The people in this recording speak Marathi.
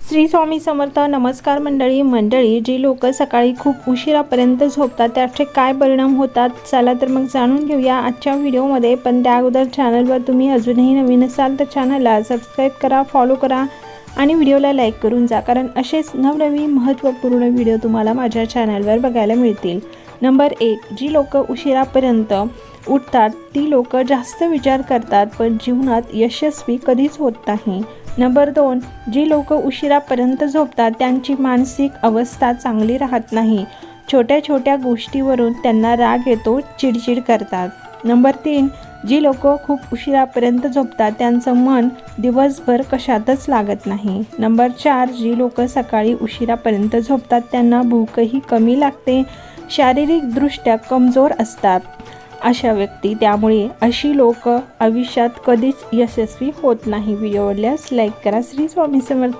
श्री स्वामी समर्थ. नमस्कार मंडळी जी लोक सकाळी खूप उशिरापर्यंत झोपतात त्याचे काय परिणाम होतात, चला तर मग जाणून घेऊया आजच्या व्हिडिओमध्ये. पण त्या अगोदर चॅनलवर तुम्ही अजूनही नवीन असाल तर चॅनलला सबस्क्राईब करा, फॉलो करा आणि व्हिडिओला लाईक करून जा, कारण असेच नवनवीन महत्त्वपूर्ण व्हिडिओ तुम्हाला माझ्या चॅनलवर बघायला मिळतील. नंबर 1, जी लोक उशिरापर्यंत उठतात ती लोक जास्त विचार करतात पण जीवनात यशस्वी कधीच होत नाही. नंबर 2, जी लोक उशिरापर्यंत झोपतात त्यांची मानसिक अवस्था चांगली राहत नाही. छोट्या छोट्या गोष्टीवरून त्यांना राग येतो, चिडचिड करतात. नंबर 3, जी लोक खूप उशिरापर्यंत झोपतात त्यांचं मन दिवसभर कशातच लागत नाही. नंबर 4, जी लोक सकाळी उशिरापर्यंत झोपतात त्यांना भूकही कमी लागते, शारीरिकदृष्ट्या कमजोर असतात अशा व्यक्ती. त्यामुळे अशी लोक आयुष्यात कधीच यशस्वी होत नाही. व्हिडिओ आवडल्यास लाईक करा. श्री स्वामी समर्थ.